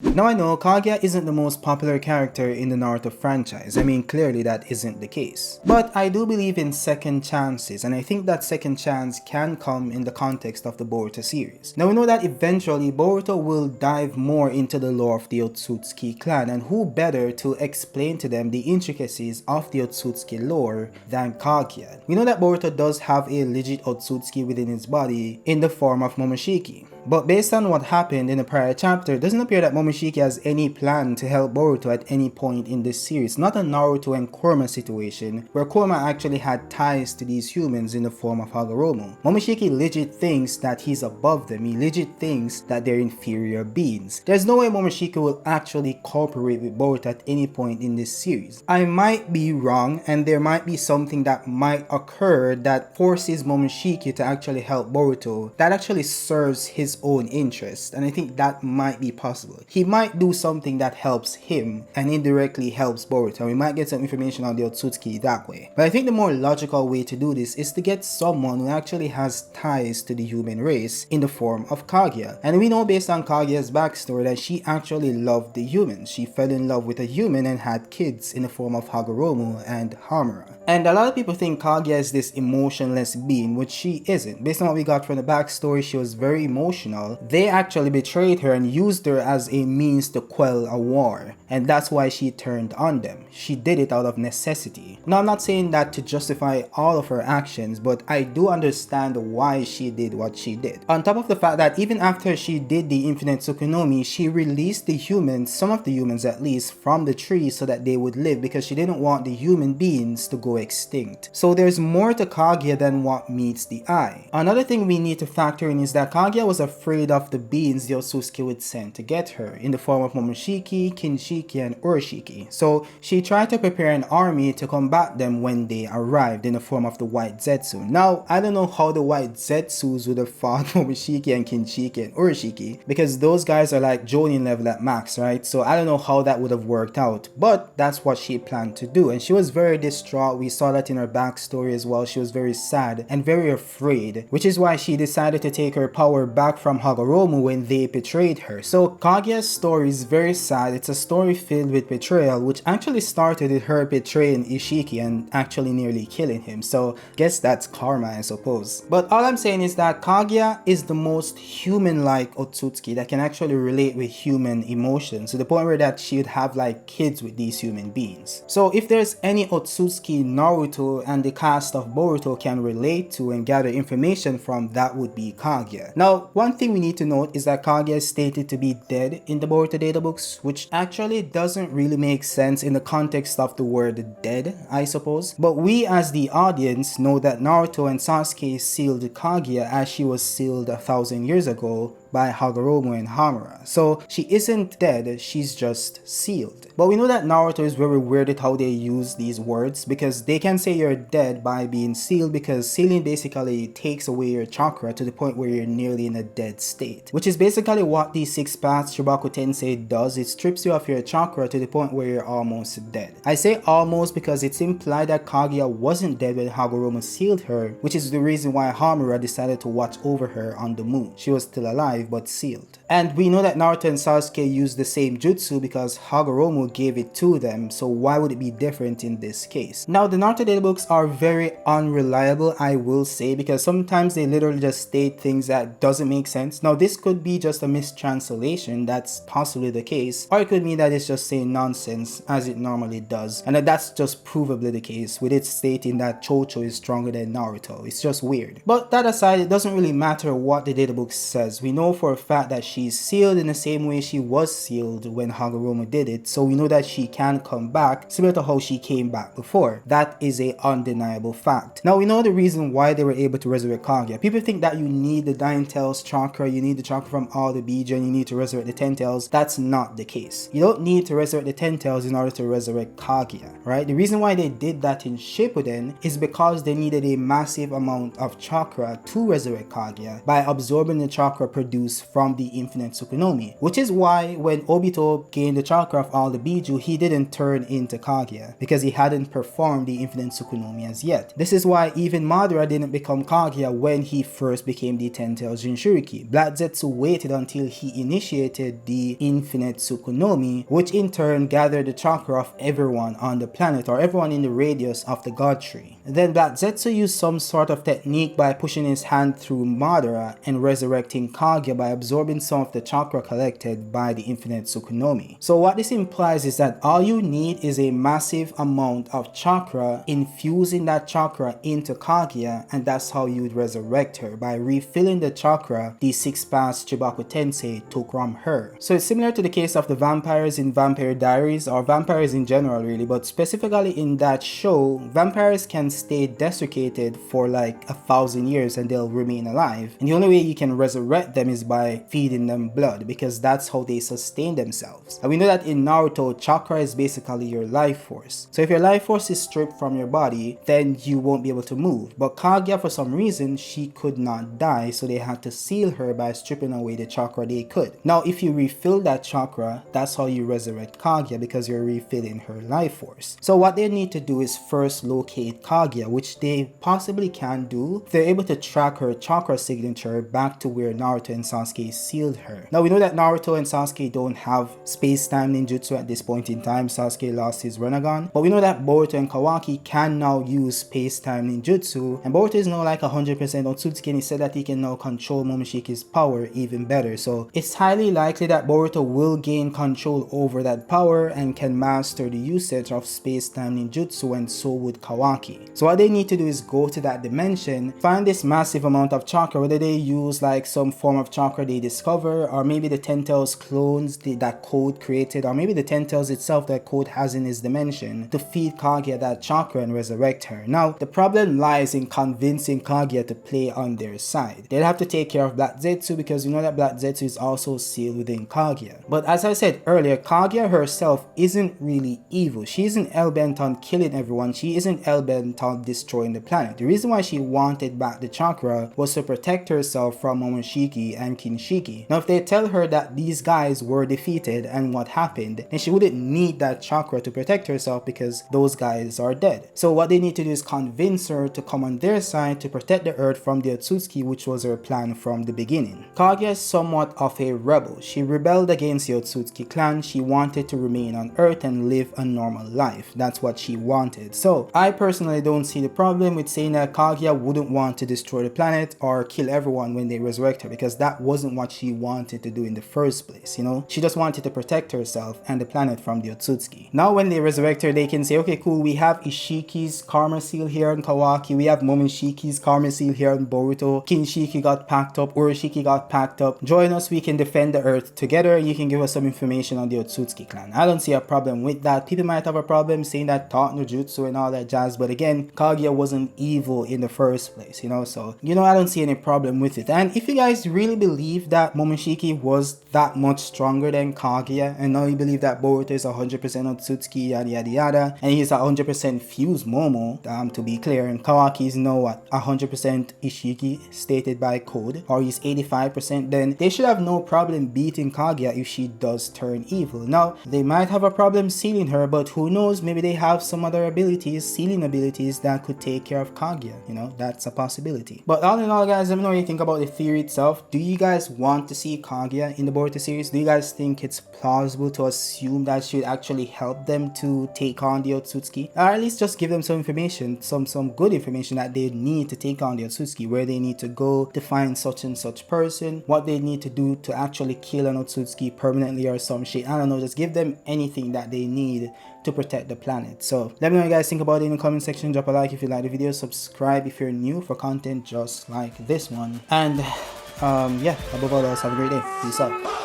Now I know Kaguya isn't the most popular character in the Naruto franchise, I mean clearly that isn't the case. But I do believe in second chances, and I think that second chance can come in the context of the Boruto series. Now we know that eventually Boruto will dive more into the lore of the Otsutsuki clan, and who better to explain to them the intricacies of the Otsutsuki lore than Kaguya. We know that Boruto does have a legit Otsutsuki within his body in the form of Momoshiki. But based on what happened in the prior chapter, it doesn't appear that Momoshiki has any plan to help Boruto at any point in this series. Not a Naruto and Kurama situation, where Kurama actually had ties to these humans in the form of Hagoromo. Momoshiki legit thinks that he's above them, he legit thinks that they're inferior beings. There's no way Momoshiki will actually cooperate with Boruto at any point in this series. I might be wrong, and there might be something that might occur that forces Momoshiki to actually help Boruto, that actually serves his own interest, and I think that might be possible. He might do something that helps him and indirectly helps Boruto. We might get some information on the Otsutsuki that way. But I think the more logical way to do this is to get someone who actually has ties to the human race in the form of Kaguya. And we know based on Kaguya's backstory that she actually loved the humans. She fell in love with a human and had kids in the form of Hagoromo and Hamura. And a lot of people think Kaguya is this emotionless being, which she isn't. Based on what we got from the backstory, she was very emotional. They actually betrayed her and used her as a means to quell a war. And that's why she turned on them. She did it out of necessity. Now, I'm not saying that to justify all of her actions, but I do understand why she did what she did. On top of the fact that even after she did the Infinite Tsukunomi, she released the humans, some of the humans at least, from the tree so that they would live, because she didn't want the human beings to go extinct. So there's more to Kaguya than what meets the eye. Another thing we need to factor in is that Kaguya was afraid of the beings the Otsutsuki would send to get her, in the form of Momoshiki, Kinshiki, and Urashiki. So she tried to prepare an army to combat them when they arrived in the form of the White Zetsu. Now, I don't know how the White Zetsus would have fought Momoshiki and Kinshiki and Urashiki, because those guys are like Jonin level at max, right? So I don't know how that would have worked out, but that's what she planned to do. And she was very distraught. We saw that in her backstory as well. She was very sad and very afraid, which is why she decided to take her power back from Hagoromo when they betrayed her. So Kaguya's story is very sad. It's a story filled with betrayal, which actually started with her betraying Ishiki and actually nearly killing him. So guess that's karma, I suppose. But all I'm saying is that Kaguya is the most human-like Otsutsuki that can actually relate with human emotions, to the point where that she would have like kids with these human beings. So if there's any Otsutsuki Naruto and the cast of Boruto can relate to and gather information from, that would be Kaguya. Now, one thing we need to note is that Kaguya is stated to be dead in the Boruto databooks, which actually doesn't really make sense in the context of the word dead, I suppose. But we as the audience know that Naruto and Sasuke sealed Kaguya as she was sealed 1,000 years ago by Hagoromo and Hamura. So she isn't dead, she's just sealed. But we know that Naruto is very weird at how they use these words, because they can say you're dead by being sealed, because sealing basically takes away your chakra to the point where you're nearly in a dead state, which is basically what the 6 paths Shubaku Tensei does. It strips you of your chakra to the point where you're almost dead. I say almost because it's implied that Kaguya wasn't dead when Hagoromo sealed her, which is the reason why Hamura decided to watch over her on the moon. She was still alive but sealed. And we know that Naruto and Sasuke use the same jutsu because Hagoromo gave it to them, so why would it be different in this case? Now, the Naruto databooks are very unreliable, I will say, because sometimes they literally just state things that doesn't make sense. Now, this could be just a mistranslation, that's possibly the case, or it could mean that it's just saying nonsense as it normally does, and that's just provably the case, with it stating that Chocho is stronger than Naruto. It's just weird. But that aside, it doesn't really matter what the databooks says. We know for a fact that she's sealed in the same way she was sealed when Hagoromo did it, so we know that she can come back similar to how she came back before. That is a undeniable fact. Now, we know the reason why they were able to resurrect Kaguya. People think that you need the 9 tails chakra, you need the chakra from all the Bija, and you need to resurrect the 10 tails. That's not the case. You don't need to resurrect the 10 tails in order to resurrect Kaguya, right? The reason why they did that in Shippuden is because they needed a massive amount of chakra to resurrect Kaguya by absorbing the chakra produced from the infinite Tsukunomi, which is why when Obito gained the chakra of all the Biju, he didn't turn into Kaguya, because he hadn't performed the infinite Tsukunomi as yet. This is why even Madara didn't become Kaguya when he first became the Ten-Tailed Jinchuriki. Black Zetsu waited until he initiated the infinite Tsukunomi, which in turn gathered the chakra of everyone on the planet, or everyone in the radius of the God Tree. Then Black Zetsu used some sort of technique by pushing his hand through Madara and resurrecting Kaguya by absorbing some of the chakra collected by the infinite Tsukunomi. So what this implies is that all you need is a massive amount of chakra, infusing that chakra into Kaguya, and that's how you would resurrect her, by refilling the chakra the 6th pass Chibaku Tensei took from her. So it's similar to the case of the vampires in Vampire Diaries, or vampires in general really, but specifically in that show, vampires can stay desiccated for like 1,000 years and they'll remain alive, and the only way you can resurrect them is by feeding them blood, because that's how they sustain themselves. And we know that in Naruto, chakra is basically your life force. So if your life force is stripped from your body, then you won't be able to move. But Kaguya, for some reason, she could not die, so they had to seal her by stripping away the chakra they could. Now if you refill that chakra, that's how you resurrect Kaguya, because you're refilling her life force. So what they need to do is first locate Kaguya, which they possibly can do if they're able to track her chakra signature back to where Naruto and Sasuke sealed her. Now we know that Naruto and Sasuke don't have space-time ninjutsu at this point in time. Sasuke lost his Rinnegan, but we know that Boruto and Kawaki can now use space-time ninjutsu, and Boruto is now like 100% Otsutsuki, and he said that he can now control Momoshiki's power even better. So it's highly likely that Boruto will gain control over that power and can master the usage of space-time ninjutsu, and so would Kawaki. So what they need to do is go to that dimension, find this massive amount of chakra, whether they use like some form of chakra they discover, or maybe the Ten-Tails clones that Code created, or maybe the Ten-Tails itself that Code has in his dimension, to feed Kaguya that chakra and resurrect her. Now the problem lies in convincing Kaguya to play on their side. They'll have to take care of Black Zetsu, because you know that Black Zetsu is also sealed within Kaguya. But as I said earlier, Kaguya herself isn't really evil. She isn't hellbent on killing everyone. She isn't hellbent on destroying the planet. The reason why she wanted back the chakra was to protect herself from Momoshiki and Kinshiki. Now if they tell her that these guys were defeated and what happened, then she wouldn't need that chakra to protect herself, because those guys are dead. So what they need to do is convince her to come on their side to protect the earth from the Otsutsuki, which was her plan from the beginning. Kaguya is somewhat of a rebel. She rebelled against the Otsutsuki clan. She wanted to remain on earth and live a normal life. That's what she wanted. So I personally don't see the problem with saying that Kaguya wouldn't want to destroy the planet or kill everyone when they resurrect her, because that wasn't what she wanted to do in the first place, you know? She just wanted to protect herself and the planet from the Otsutsuki. Now when they resurrect her, they can say, okay cool, we have Ishiki's karma seal here on Kawaki, we have Momoshiki's karma seal here on Boruto, Kinshiki got packed up, Urashiki got packed up, join us, we can defend the earth together, and you can give us some information on the Otsutsuki clan. I don't see a problem with that. People might have a problem saying that taught no jutsu and all that jazz, but again, Kaguya wasn't evil in the first place, you know, so you know, I don't see any problem with it. And if you guys really believe that Momoshiki was that much stronger than Kaguya, and now you believe that Boruto is 100% Otsutsuki, yada yada yada, and he's 100% fused Momo, to be clear, and Kawaki is now what, 100% Ishiki stated by Code, or he's 85%, then they should have no problem beating Kaguya if she does turn evil. Now they might have a problem sealing her, but who knows, maybe they have some other abilities, sealing abilities, that could take care of Kaguya, you know, that's a possibility. But all in all guys, let me know what you think about the theory itself. Do you guys want to see Kaguya in the Boruto series? Do you guys think it's plausible to assume that she would actually help them to take on the Otsutsuki, or at least just give them some information, some good information that they need to take on the Otsutsuki, where they need to go to find such and such person, what they need to do to actually kill an Otsutsuki permanently or some shit. I don't know, just give them anything that they need to protect the planet. So let me know what you guys think about it in the comment section. Drop a like if you like the video, subscribe if you're new for content just like this one, and yeah, above all else, have a great day. Peace out.